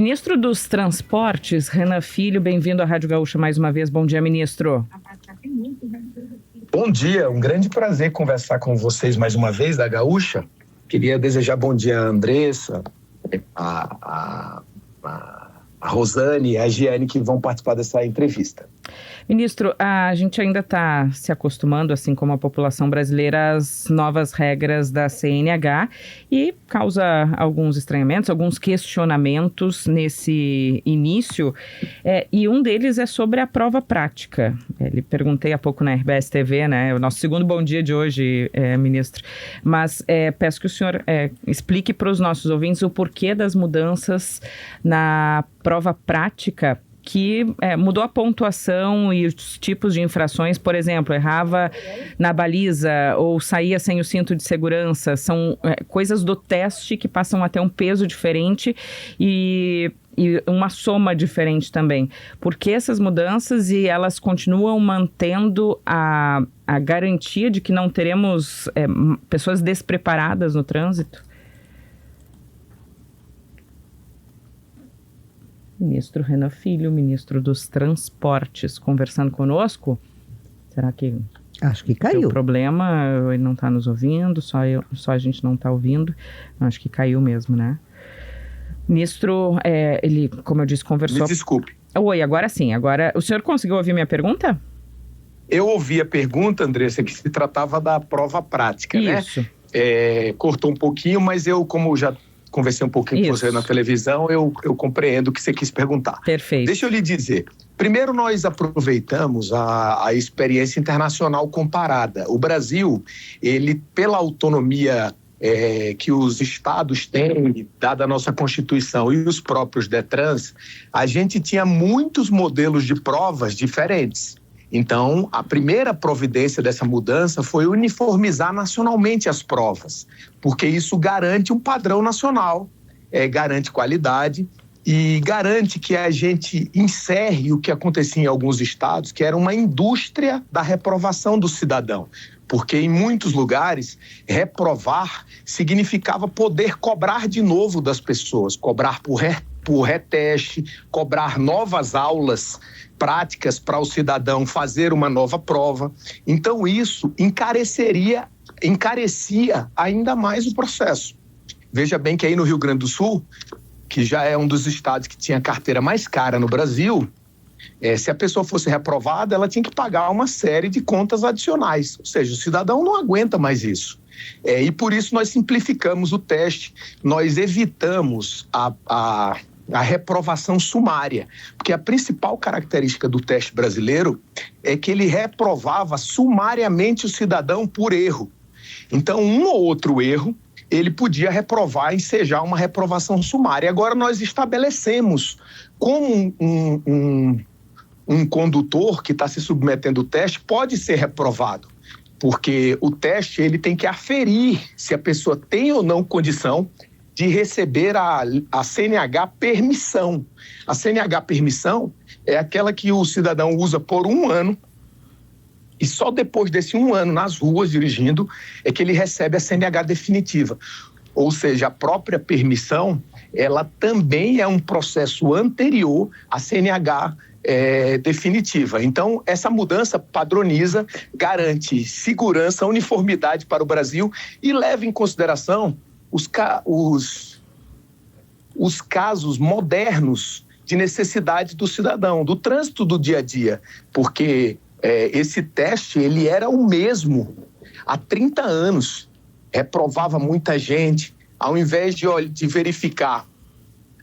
Ministro dos Transportes, Renan Filho, bem-vindo à Rádio Gaúcha mais uma vez. Bom dia, ministro. Bom dia, um grande prazer conversar com vocês mais uma vez da Gaúcha. Queria desejar bom dia a Andressa, a Rosane e a Giane, que vão participar dessa entrevista. Ministro, a gente ainda está se acostumando, assim como a população brasileira, às novas regras da CNH e causa alguns estranhamentos, alguns questionamentos nesse início, e um deles é sobre a prova prática. Lhe perguntei há pouco na RBS TV, né, o nosso segundo bom dia de hoje, ministro, mas peço que o senhor explique para os nossos ouvintes o porquê das mudanças na prova prática, que mudou a pontuação e os tipos de infrações. Por exemplo, errava na baliza ou saía sem o cinto de segurança. São coisas do teste que passam a ter um peso diferente e uma soma diferente também. Por que essas mudanças e elas continuam mantendo a garantia de que não teremos pessoas despreparadas no trânsito? Ministro Renan Filho, ministro dos Transportes, conversando conosco. Será que... Acho que caiu. O problema, ele não está nos ouvindo, só a gente não está ouvindo. Acho que caiu mesmo, né? Ministro, ele, como eu disse, conversou... Me desculpe. Oi, agora sim. Agora, o senhor conseguiu ouvir minha pergunta? Eu ouvi a pergunta, Andressa, que se tratava da prova prática, né? Isso. Cortou um pouquinho, mas eu, como já conversei um pouquinho com você na televisão, eu compreendo o que você quis perguntar. Perfeito. Deixa eu lhe dizer. Primeiro, nós aproveitamos a experiência internacional comparada. O Brasil, ele, pela autonomia que os estados têm, dada a nossa Constituição e os próprios DETRANs, a gente tinha muitos modelos de provas diferentes. Então, a primeira providência dessa mudança foi uniformizar nacionalmente as provas, porque isso garante um padrão nacional, garante qualidade e garante que a gente encerre o que acontecia em alguns estados, que era uma indústria da reprovação do cidadão. Porque em muitos lugares, reprovar significava poder cobrar de novo das pessoas, cobrar por reteste, cobrar novas aulas práticas para o cidadão fazer uma nova prova. Então isso encarecia ainda mais o processo. Veja bem que aí no Rio Grande do Sul, que já é um dos estados que tinha a carteira mais cara no Brasil, se a pessoa fosse reprovada, ela tinha que pagar uma série de contas adicionais. Ou seja, o cidadão não aguenta mais isso. E por isso nós simplificamos o teste, nós evitamos a reprovação sumária, porque a principal característica do teste brasileiro é que ele reprovava sumariamente o cidadão por erro. Então, um ou outro erro, ele podia reprovar, ensejar uma reprovação sumária. Agora, nós estabelecemos como um condutor que está se submetendo ao teste pode ser reprovado, porque o teste ele tem que aferir se a pessoa tem ou não condição de receber a CNH permissão. A CNH permissão é aquela que o cidadão usa por 1 ano e só depois desse 1 ano nas ruas dirigindo é que ele recebe a CNH definitiva. Ou seja, a própria permissão, ela também é um processo anterior à CNH definitiva. Então, essa mudança padroniza, garante segurança, uniformidade para o Brasil e leva em consideração os casos modernos de necessidade do cidadão, do trânsito do dia a dia, porque esse teste ele era o mesmo há 30 anos, reprovava muita gente, ao invés de verificar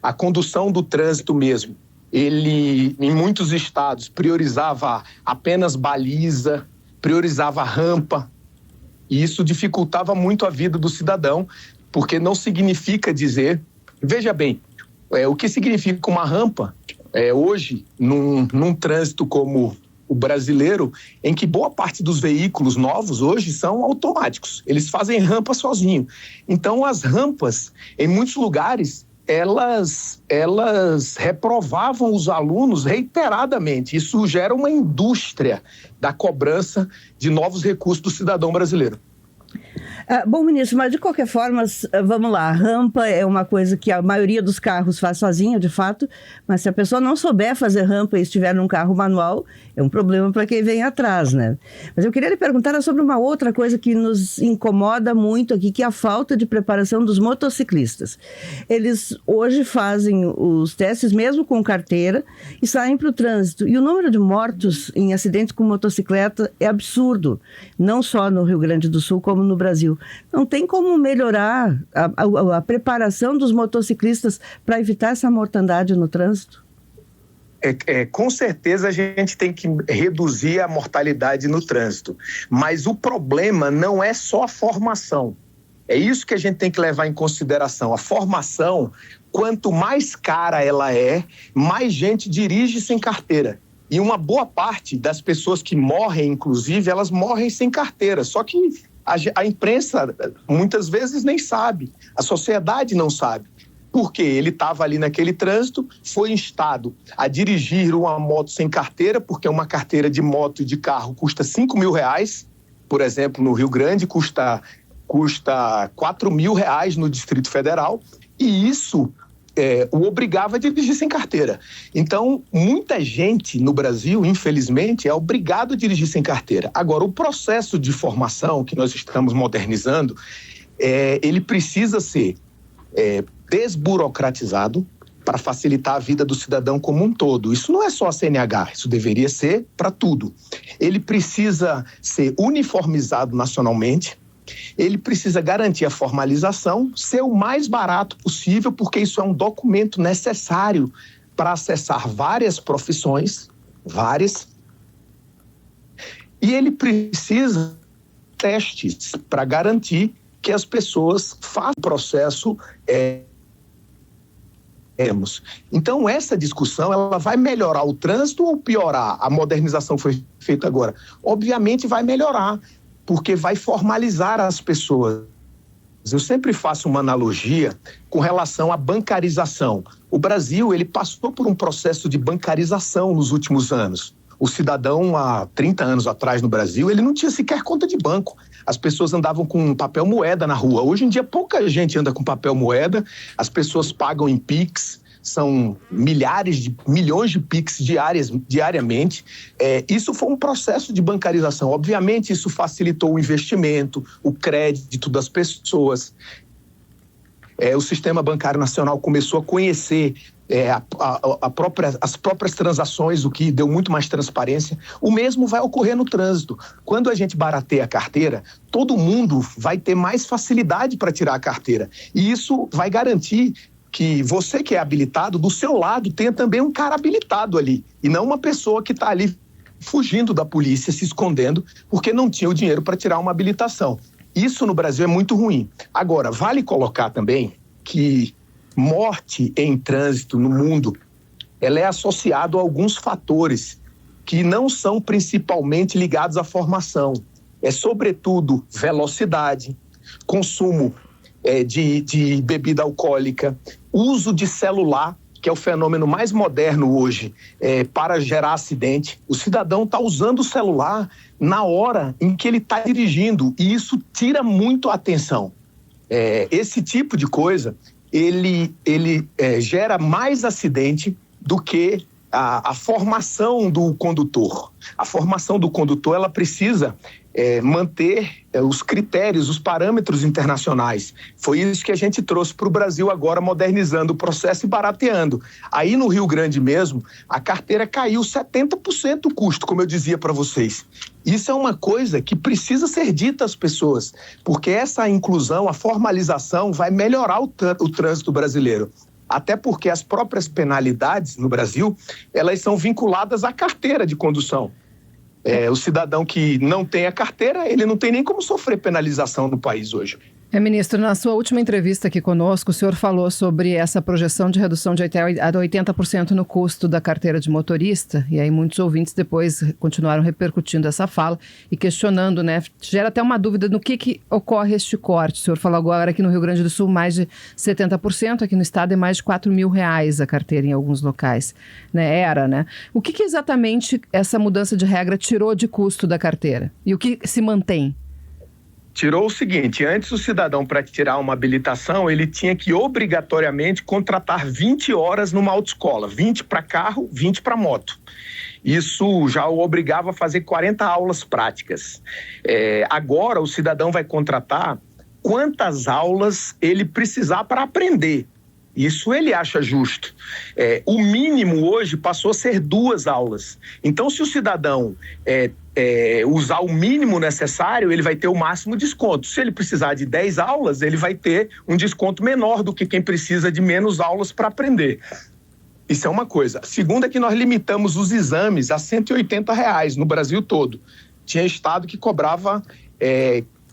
a condução do trânsito mesmo, ele em muitos estados priorizava apenas baliza, priorizava rampa, e isso dificultava muito a vida do cidadão, porque não significa dizer... Veja bem, o que significa uma rampa hoje, num trânsito como o brasileiro, em que boa parte dos veículos novos hoje são automáticos. Eles fazem rampa sozinho. Então, as rampas, em muitos lugares, elas reprovavam os alunos reiteradamente. Isso gera uma indústria da cobrança de novos recursos do cidadão brasileiro. Bom, ministro, mas de qualquer forma, vamos lá, a rampa é uma coisa que a maioria dos carros faz sozinha, de fato, mas se a pessoa não souber fazer rampa e estiver num carro manual, é um problema para quem vem atrás, né? Mas eu queria lhe perguntar sobre uma outra coisa que nos incomoda muito aqui, que é a falta de preparação dos motociclistas. Eles hoje fazem os testes mesmo com carteira e saem para o trânsito. E o número de mortos em acidentes com motocicleta é absurdo, não só no Rio Grande do Sul, como no Brasil. Não tem como melhorar a preparação dos motociclistas para evitar essa mortandade no trânsito? Com certeza a gente tem que reduzir a mortalidade no trânsito, mas o problema não é só a formação. É isso que a gente tem que levar em consideração. A formação, quanto mais cara ela é, mais gente dirige sem carteira. E uma boa parte das pessoas que morrem, inclusive, elas morrem sem carteira. Só que a imprensa muitas vezes nem sabe, a sociedade não sabe. Porque ele estava ali naquele trânsito, foi instado a dirigir uma moto sem carteira, porque uma carteira de moto e de carro custa R$5.000, por exemplo, no Rio Grande custa R$4.000 no Distrito Federal, e isso o obrigava a dirigir sem carteira. Então, muita gente no Brasil, infelizmente, é obrigado a dirigir sem carteira. Agora, o processo de formação que nós estamos modernizando, ele precisa ser desburocratizado para facilitar a vida do cidadão como um todo. Isso não é só a CNH, isso deveria ser para tudo. Ele precisa ser uniformizado nacionalmente, ele precisa garantir a formalização, ser o mais barato possível, porque isso é um documento necessário para acessar várias profissões, e ele precisa de testes para garantir que as pessoas façam o processo. Então, essa discussão ela vai melhorar o trânsito ou piorar? A modernização foi feita agora. Obviamente vai melhorar, porque vai formalizar as pessoas. Eu sempre faço uma analogia com relação à bancarização. O Brasil, ele passou por um processo de bancarização nos últimos anos. O cidadão, há 30 anos atrás no Brasil, ele não tinha sequer conta de banco. As pessoas andavam com papel moeda na rua. Hoje em dia, pouca gente anda com papel moeda. As pessoas pagam em Pix. São milhões de Pix diariamente. Isso foi um processo de bancarização. Obviamente, isso facilitou o investimento, o crédito das pessoas. O Sistema Bancário Nacional começou a conhecer as próprias transações, o que deu muito mais transparência. O mesmo vai ocorrer no trânsito. Quando a gente barateia a carteira, todo mundo vai ter mais facilidade para tirar a carteira. E isso vai garantir que você que é habilitado, do seu lado, tenha também um cara habilitado ali. E não uma pessoa que está ali fugindo da polícia, se escondendo, porque não tinha o dinheiro para tirar uma habilitação. Isso no Brasil é muito ruim. Agora, vale colocar também que morte em trânsito no mundo, ela é associada a alguns fatores que não são principalmente ligados à formação. Sobretudo, velocidade, consumo de bebida alcoólica, uso de celular, que é o fenômeno mais moderno hoje, para gerar acidente. O cidadão está usando o celular na hora em que ele está dirigindo, e isso tira muito a atenção. Esse tipo de coisa, ele gera mais acidente do que a formação do condutor. A formação do condutor, ela precisa manter os critérios, os parâmetros internacionais. Foi isso que a gente trouxe para o Brasil agora, modernizando o processo e barateando. Aí no Rio Grande mesmo, a carteira caiu 70% o custo, como eu dizia para vocês. Isso é uma coisa que precisa ser dita às pessoas, porque essa inclusão, a formalização vai melhorar o trânsito brasileiro. Até porque as próprias penalidades no Brasil, elas são vinculadas à carteira de condução. O cidadão que não tem a carteira, ele não tem nem como sofrer penalização no país hoje. Ministro, na sua última entrevista aqui conosco, o senhor falou sobre essa projeção de redução de até 80% no custo da carteira de motorista, e aí muitos ouvintes depois continuaram repercutindo essa fala e questionando, né? Gera até uma dúvida no que ocorre este corte. O senhor falou agora aqui no Rio Grande do Sul mais de 70%, aqui no estado é mais de R$4.000 a carteira em alguns locais, né? né? O que exatamente essa mudança de regra tirou de custo da carteira? E o que se mantém? Tirou o seguinte: antes o cidadão, para tirar uma habilitação, ele tinha que obrigatoriamente contratar 20 horas numa autoescola, 20 para carro, 20 para moto. Isso já o obrigava a fazer 40 aulas práticas. Agora o cidadão vai contratar quantas aulas ele precisar para aprender. Isso ele acha justo. O mínimo hoje passou a ser 2 aulas. Então, se o cidadão usar o mínimo necessário, ele vai ter o máximo desconto. Se ele precisar de 10 aulas, ele vai ter um desconto menor do que quem precisa de menos aulas para aprender. Isso é uma coisa. A segunda é que nós limitamos os exames a R$180 no Brasil todo. Tinha estado que cobrava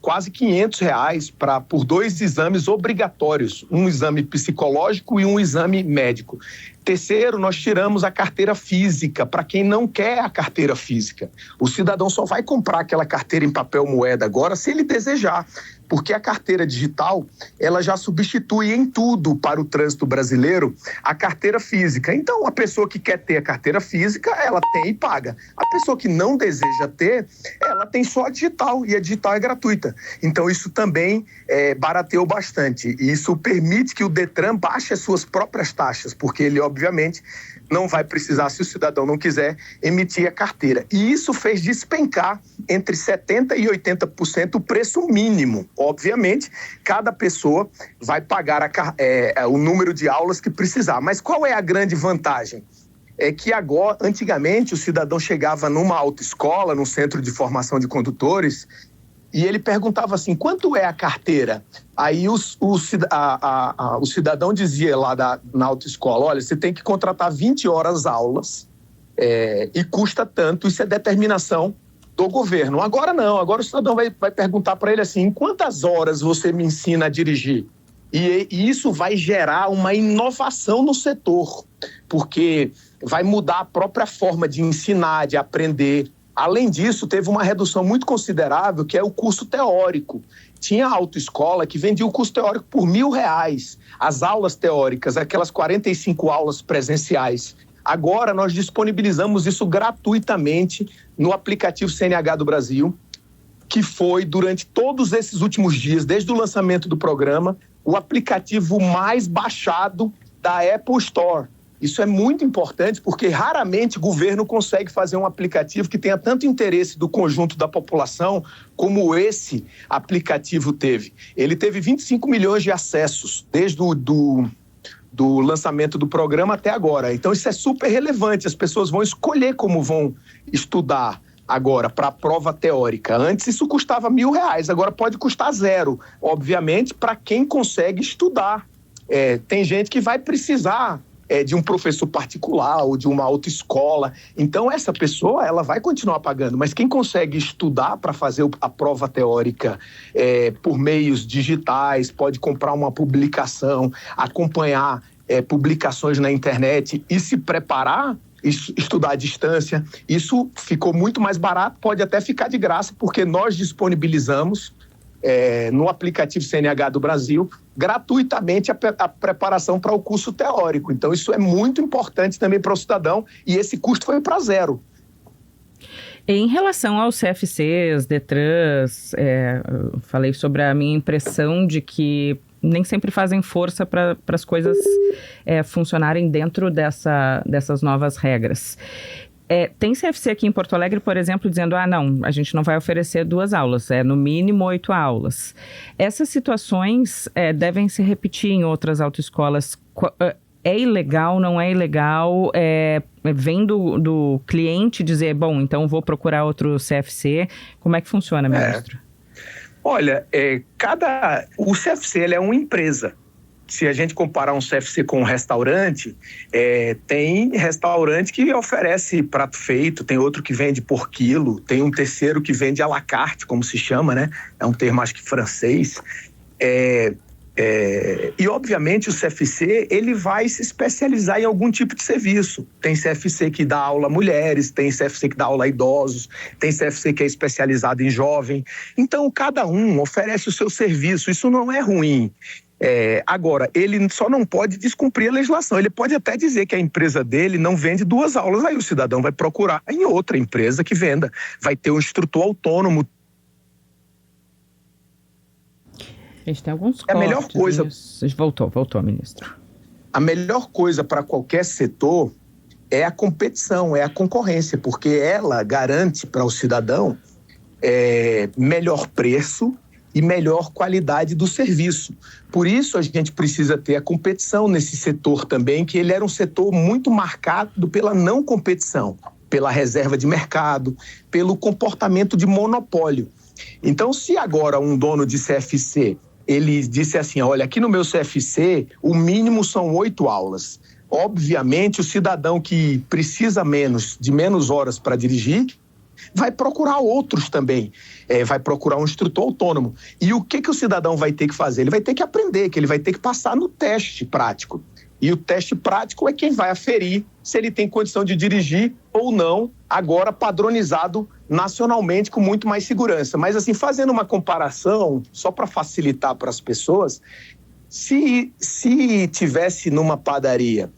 quase R$500 por 2 exames obrigatórios, um exame psicológico e um exame médico. Terceiro, nós tiramos a carteira física para quem não quer a carteira física. O cidadão só vai comprar aquela carteira em papel moeda agora se ele desejar, porque a carteira digital, ela já substitui em tudo para o trânsito brasileiro a carteira física. Então, a pessoa que quer ter a carteira física, ela tem e paga. A pessoa que não deseja ter, ela tem só a digital, e a digital é gratuita. Então, isso também barateou bastante. E isso permite que o Detran baixe as suas próprias taxas, porque ele, obviamente, não vai precisar, se o cidadão não quiser, emitir a carteira. E isso fez despencar entre 70% e 80% o preço mínimo. Obviamente, cada pessoa vai pagar o número de aulas que precisar. Mas qual é a grande vantagem? É que agora, antigamente, o cidadão chegava numa autoescola, num centro de formação de condutores, e ele perguntava assim: quanto é a carteira? Aí o cidadão dizia lá na autoescola: olha, você tem que contratar 20 horas aulas e custa tanto, isso é determinação do governo. Agora não, agora o cidadão vai perguntar para ele assim: em quantas horas você me ensina a dirigir? E isso vai gerar uma inovação no setor, porque vai mudar a própria forma de ensinar, de aprender. Além disso, teve uma redução muito considerável, que é o curso teórico. Tinha autoescola que vendia o curso teórico por R$1.000. As aulas teóricas, aquelas 45 aulas presenciais. Agora nós disponibilizamos isso gratuitamente no aplicativo CNH do Brasil, que foi, durante todos esses últimos dias, desde o lançamento do programa, o aplicativo mais baixado da Apple Store. Isso é muito importante, porque raramente o governo consegue fazer um aplicativo que tenha tanto interesse do conjunto da população como esse aplicativo teve. Ele teve 25 milhões de acessos desde do lançamento do programa até agora. Então isso é super relevante, as pessoas vão escolher como vão estudar agora para a prova teórica. Antes isso custava R$1.000, agora pode custar 0, obviamente, para quem consegue estudar. Tem gente que vai precisar de um professor particular ou de uma autoescola. Então, essa pessoa, ela vai continuar pagando. Mas quem consegue estudar para fazer a prova teórica por meios digitais, pode comprar uma publicação, acompanhar publicações na internet e se preparar, estudar à distância, isso ficou muito mais barato, pode até ficar de graça, porque nós disponibilizamos no aplicativo CNH do Brasil, gratuitamente a preparação para o curso teórico. Então, isso é muito importante também para o cidadão, e esse custo foi para 0. Em relação aos CFCs, Detrans, eu falei sobre a minha impressão de que nem sempre fazem força para as coisas funcionarem dentro dessas novas regras. Tem CFC aqui em Porto Alegre, por exemplo, dizendo, não, a gente não vai oferecer 2 aulas, no mínimo 8 aulas. Essas situações devem se repetir em outras autoescolas. É ilegal, não é ilegal? Vem do cliente dizer, bom, então vou procurar outro CFC. Como é que funciona, ministro? Olha, o CFC ele é uma empresa. Se a gente comparar um CFC com um restaurante, tem restaurante que oferece prato feito, tem outro que vende por quilo, tem um terceiro que vende à la carte, como se chama, né? É um termo, acho que francês. E, obviamente, o CFC ele vai se especializar em algum tipo de serviço. Tem CFC que dá aula a mulheres, tem CFC que dá aula a idosos, tem CFC que é especializado em jovem. Então, cada um oferece o seu serviço, isso não é ruim. Agora, ele só não pode descumprir a legislação. Ele pode até dizer que a empresa dele não vende 2 aulas, aí o cidadão vai procurar em outra empresa que venda. Vai ter um instrutor autônomo A gente tem alguns A melhor coisa... Voltou, ministro. A melhor coisa para qualquer setor é a competição, é a concorrência, porque ela garante para o cidadão melhor preço e melhor qualidade do serviço. Por isso a gente precisa ter a competição nesse setor também, que ele era um setor muito marcado pela não competição, pela reserva de mercado, pelo comportamento de monopólio. Então, se agora um dono de CFC, ele disse assim, olha, aqui no meu CFC, o mínimo são 8 aulas. Obviamente, o cidadão que precisa de menos horas para dirigir, vai procurar outros também, vai procurar um instrutor autônomo. E o que o cidadão vai ter que fazer? Ele vai ter que aprender, que ele vai ter que passar no teste prático. E o teste prático é quem vai aferir se ele tem condição de dirigir ou não, agora padronizado nacionalmente com muito mais segurança. Mas assim, fazendo uma comparação, só para facilitar para as pessoas, se tivesse numa padaria,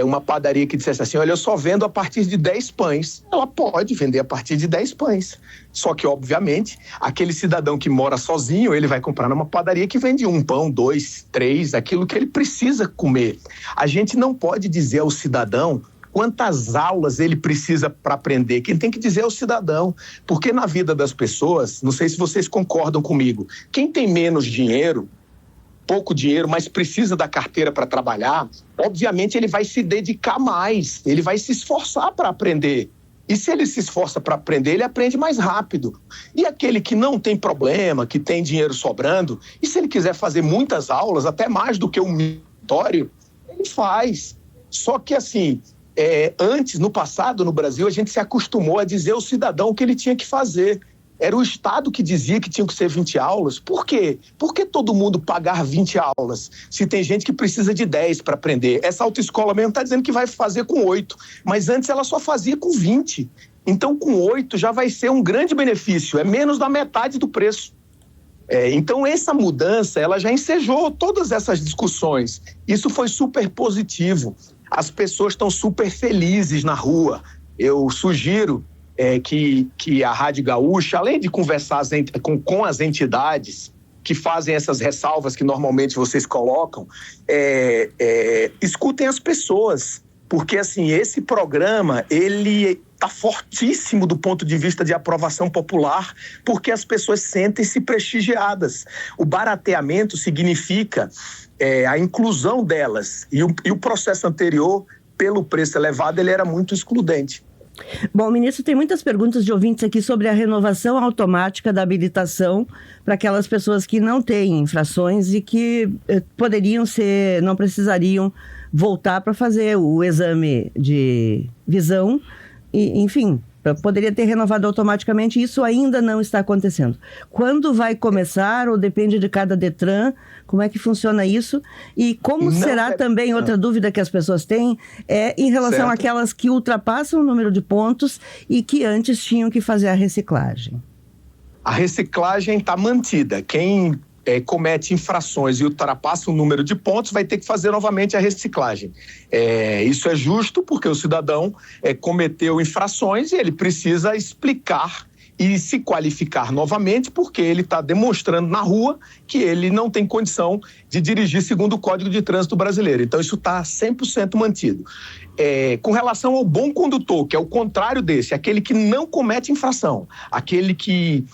uma padaria que dissesse assim, olha, eu só vendo a partir de 10 pães. Ela pode vender a partir de 10 pães. Só que, obviamente, aquele cidadão que mora sozinho, ele vai comprar numa padaria que vende 1 pão, 2, 3, aquilo que ele precisa comer. A gente não pode dizer ao cidadão quantas aulas ele precisa para aprender. Quem tem que dizer é o cidadão. Porque na vida das pessoas, não sei se vocês concordam comigo, quem tem menos dinheiro, pouco dinheiro, mas precisa da carteira para trabalhar, obviamente ele vai se dedicar mais, ele vai se esforçar para aprender. E se ele se esforça para aprender, ele aprende mais rápido. E aquele que não tem problema, que tem dinheiro sobrando, e se ele quiser fazer muitas aulas, até mais do que um monitório, ele faz. Só que assim, antes, no passado, no Brasil, a gente se acostumou a dizer ao cidadão o que ele tinha que fazer. Era o Estado que dizia que tinham que ser 20 aulas. Por quê? Por que todo mundo pagar 20 aulas? Se tem gente que precisa de 10 para aprender. Essa autoescola mesmo está dizendo que vai fazer com 8. Mas antes ela só fazia com 20. Então, com 8 já vai ser um grande benefício. É menos da metade do preço. Então, essa mudança, ela já ensejou todas essas discussões. Isso foi super positivo. As pessoas estão super felizes na rua. Eu sugiro que a Rádio Gaúcha, além de conversar com as entidades que fazem essas ressalvas que normalmente vocês colocam, escutem as pessoas, porque assim, esse programa, ele está fortíssimo do ponto de vista de aprovação popular, porque as pessoas sentem-se prestigiadas. O barateamento significa a inclusão delas, e o processo anterior, pelo preço elevado, ele era muito excludente. Bom, ministro, tem muitas perguntas de ouvintes aqui sobre a renovação automática da habilitação para aquelas pessoas que não têm infrações e que não precisariam voltar para fazer o exame de visão, e, enfim, poderia ter renovado automaticamente. Isso ainda não está acontecendo. Quando vai começar, ou depende de cada Detran, como é que funciona isso? E como será também, outra dúvida que as pessoas têm, em relação àquelas que ultrapassam o número de pontos e que antes tinham que fazer a reciclagem. A reciclagem está mantida. Quem comete infrações e ultrapassa o número de pontos vai ter que fazer novamente a reciclagem. Isso é justo porque o cidadão cometeu infrações e ele precisa explicar e se qualificar novamente, porque ele está demonstrando na rua que ele não tem condição de dirigir segundo o Código de Trânsito Brasileiro. Então, isso está 100% mantido. Com relação ao bom condutor, que é o contrário desse, aquele que não comete infração, aquele que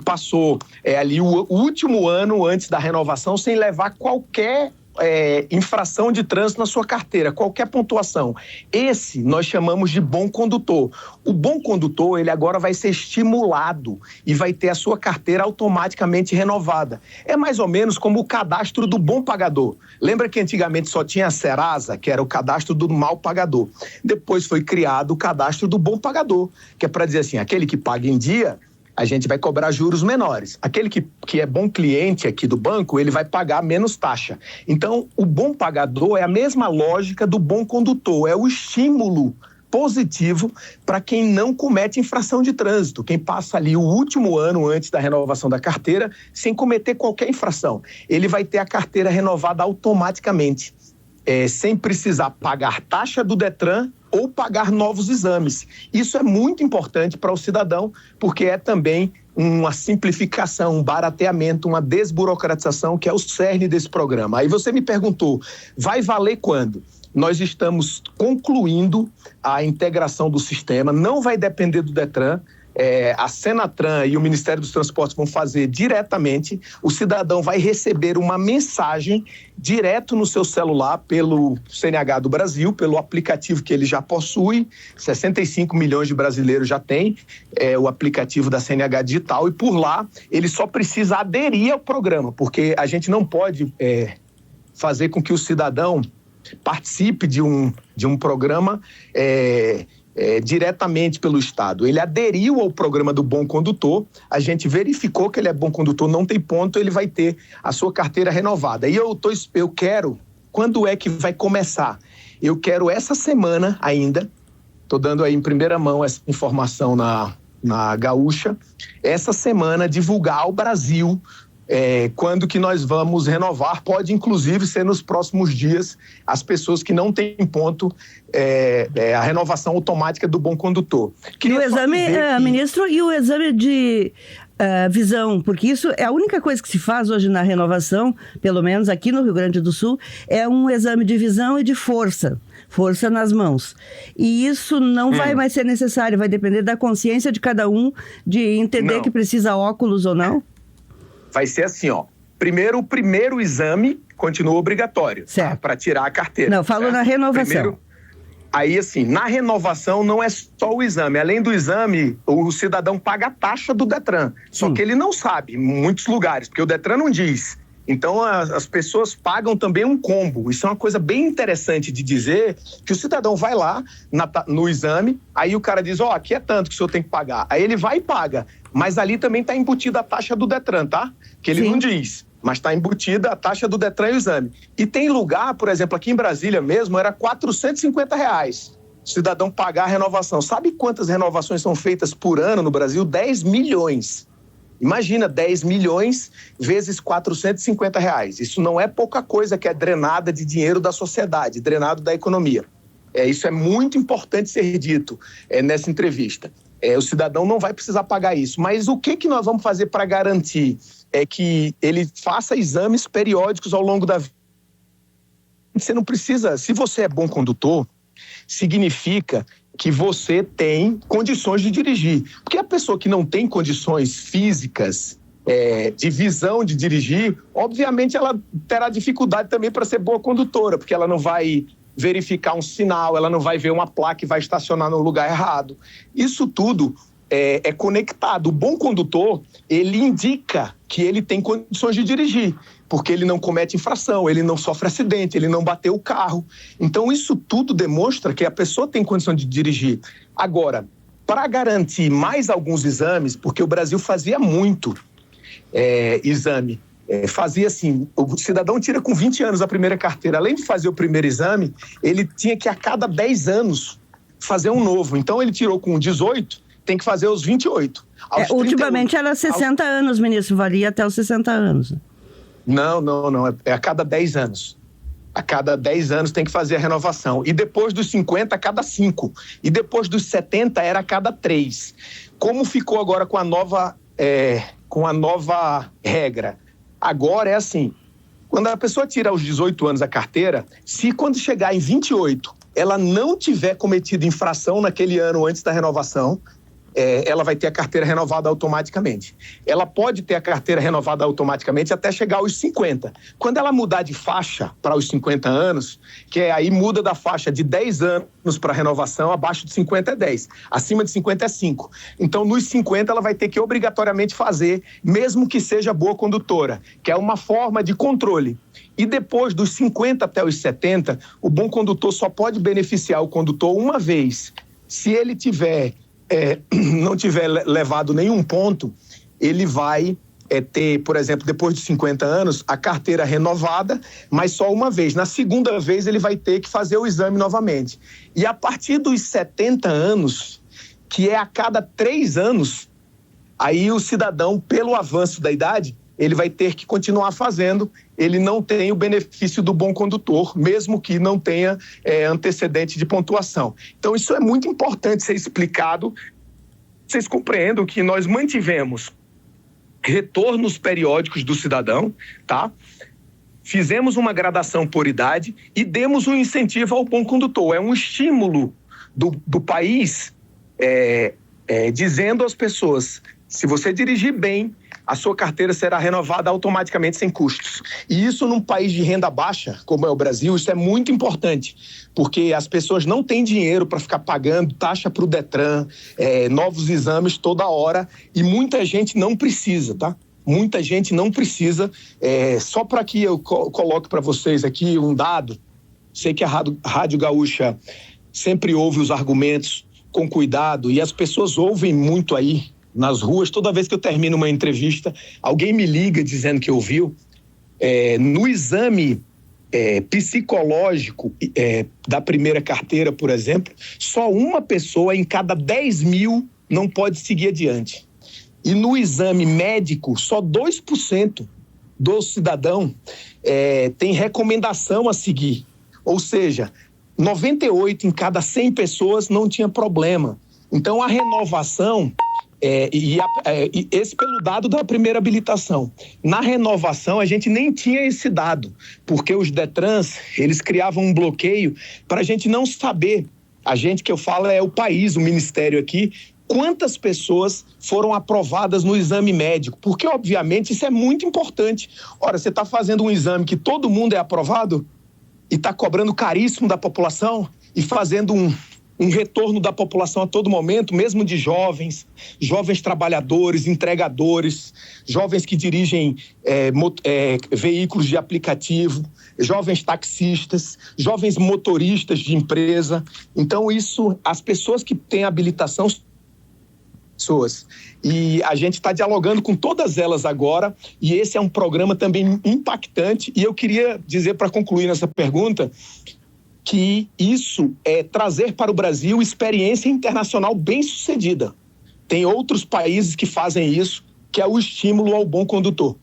passou ali o último ano antes da renovação sem levar qualquer infração de trânsito na sua carteira, qualquer pontuação. Esse nós chamamos de bom condutor. O bom condutor, ele agora vai ser estimulado e vai ter a sua carteira automaticamente renovada. É mais ou menos como o cadastro do bom pagador. Lembra que antigamente só tinha a Serasa, que era o cadastro do mal pagador. Depois foi criado o cadastro do bom pagador, que é para dizer assim, aquele que paga em dia, a gente vai cobrar juros menores. Aquele que é bom cliente aqui do banco, ele vai pagar menos taxa. Então, o bom pagador é a mesma lógica do bom condutor, é o estímulo positivo para quem não comete infração de trânsito, quem passa ali o último ano antes da renovação da carteira sem cometer qualquer infração. Ele vai ter a carteira renovada automaticamente. sem precisar pagar taxa do Detran ou pagar novos exames. Isso é muito importante para o cidadão, porque é também uma simplificação, um barateamento, uma desburocratização, que é o cerne desse programa. Aí você me perguntou, vai valer quando? Nós estamos concluindo a integração do sistema, não vai depender do Detran, a Senatran e o Ministério dos Transportes vão fazer diretamente, o cidadão vai receber uma mensagem direto no seu celular pelo CNH do Brasil, pelo aplicativo que ele já possui, 65 milhões de brasileiros já têm o aplicativo da CNH digital, e por lá ele só precisa aderir ao programa, porque a gente não pode fazer com que o cidadão participe de um programa diretamente pelo Estado. Ele aderiu ao programa do Bom Condutor, a gente verificou que ele é bom condutor, não tem ponto, ele vai ter a sua carteira renovada. E eu quero, quando é que vai começar? Eu quero essa semana ainda, estou dando aí em primeira mão essa informação na Gaúcha, essa semana divulgar ao Brasil quando que nós vamos renovar, pode inclusive ser nos próximos dias, as pessoas que não têm ponto, a renovação automática do Bom Condutor. E o exame, ministro, e o exame de visão, porque isso é a única coisa que se faz hoje na renovação, pelo menos aqui no Rio Grande do Sul, é um exame de visão e de força nas mãos. E isso não vai mais ser necessário, vai depender da consciência de cada um, de entender que precisa óculos ou não? Vai ser assim, ó. Primeiro, o primeiro exame continua obrigatório, tá? Para tirar a carteira. Não, falo na renovação. Aí, assim, na renovação não é só o exame. Além do exame, o cidadão paga a taxa do Detran. Só que ele não sabe, em muitos lugares, porque o Detran não diz. Então, as pessoas pagam também um combo. Isso é uma coisa bem interessante de dizer, que o cidadão vai lá no exame, aí o cara diz, aqui é tanto que o senhor tem que pagar. Aí ele vai e paga. Mas ali também está embutida a taxa do Detran, tá? Que ele não diz, mas está embutida a taxa do Detran e o exame. E tem lugar, por exemplo, aqui em Brasília mesmo, era R$450. O cidadão pagar a renovação. Sabe quantas renovações são feitas por ano no Brasil? 10 milhões. Imagina, 10 milhões vezes R$450. Isso não é pouca coisa que é drenada de dinheiro da sociedade, drenado da economia. Isso é muito importante ser dito nessa entrevista. O cidadão não vai precisar pagar isso. Mas o que nós vamos fazer para garantir que ele faça exames periódicos ao longo da vida? Você não precisa... Se você é bom condutor, significa que você tem condições de dirigir. Porque a pessoa que não tem condições físicas, de visão de dirigir, obviamente ela terá dificuldade também para ser boa condutora, porque ela não vai verificar um sinal, ela não vai ver uma placa e vai estacionar no lugar errado. Isso tudo é conectado. O bom condutor, ele indica que ele tem condições de dirigir, porque ele não comete infração, ele não sofre acidente, ele não bateu o carro. Então, isso tudo demonstra que a pessoa tem condição de dirigir. Agora, para garantir mais alguns exames, porque o Brasil fazia muito exame, fazia assim, o cidadão tira com 20 anos a primeira carteira, além de fazer o primeiro exame, ele tinha que a cada 10 anos fazer um novo. Então, ele tirou com 18, tem que fazer os 28. Ultimamente era 60 anos, ministro, varia até os 60 anos. Não, é a cada 10 anos. A cada 10 anos tem que fazer a renovação. E depois dos 50, a cada 5. E depois dos 70, era a cada 3. Como ficou agora com a nova regra? Agora é assim, quando a pessoa tira aos 18 anos a carteira, se quando chegar em 28, ela não tiver cometido infração naquele ano antes da renovação, ela vai ter a carteira renovada automaticamente. Ela pode ter a carteira renovada automaticamente até chegar aos 50. Quando ela mudar de faixa para os 50 anos, que aí muda da faixa de 10 anos para renovação, abaixo de 50 é 10, acima de 50 é 5. Então, nos 50, ela vai ter que obrigatoriamente fazer, mesmo que seja boa condutora, que é uma forma de controle. E depois dos 50 até os 70, o bom condutor só pode beneficiar o condutor uma vez. Se ele não tiver levado nenhum ponto, ele vai ter, por exemplo, depois de 50 anos, a carteira renovada, mas só uma vez. Na segunda vez, ele vai ter que fazer o exame novamente. E a partir dos 70 anos, que é a cada 3 anos, aí o cidadão, pelo avanço da idade, ele vai ter que continuar fazendo, ele não tem o benefício do bom condutor, mesmo que não tenha antecedente de pontuação. Então, isso é muito importante ser explicado. Vocês compreendam que nós mantivemos retornos periódicos do cidadão, tá? Fizemos uma gradação por idade e demos um incentivo ao bom condutor. É um estímulo do país dizendo às pessoas, se você dirigir bem, a sua carteira será renovada automaticamente sem custos. E isso num país de renda baixa, como é o Brasil, isso é muito importante, porque as pessoas não têm dinheiro para ficar pagando taxa para o Detran, novos exames toda hora, e muita gente não precisa, tá? Muita gente não precisa. Só para que eu coloque para vocês aqui um dado, sei que a Rádio Gaúcha sempre ouve os argumentos com cuidado, e as pessoas ouvem muito aí, nas ruas, toda vez que eu termino uma entrevista, alguém me liga dizendo que ouviu. No exame psicológico da primeira carteira, por exemplo, só uma pessoa em cada 10 mil não pode seguir adiante. E no exame médico, só 2% do cidadão tem recomendação a seguir. Ou seja, 98 em cada 100 pessoas não tinha problema. Então, a renovação... esse pelo dado da primeira habilitação. Na renovação, a gente nem tinha esse dado, porque os Detrans, eles criavam um bloqueio para a gente não saber, a gente que eu falo é o país, o ministério aqui, quantas pessoas foram aprovadas no exame médico, porque obviamente isso é muito importante. Ora, você está fazendo um exame que todo mundo é aprovado e está cobrando caríssimo da população e fazendo um retorno da população a todo momento, mesmo de jovens trabalhadores, entregadores, jovens que dirigem veículos de aplicativo, jovens taxistas, jovens motoristas de empresa. Então, isso, as pessoas que têm habilitação, pessoas. E a gente está dialogando com todas elas agora, e esse é um programa também impactante. E eu queria dizer, para concluir nessa pergunta, que isso é trazer para o Brasil experiência internacional bem-sucedida. Tem outros países que fazem isso, que é o estímulo ao bom condutor.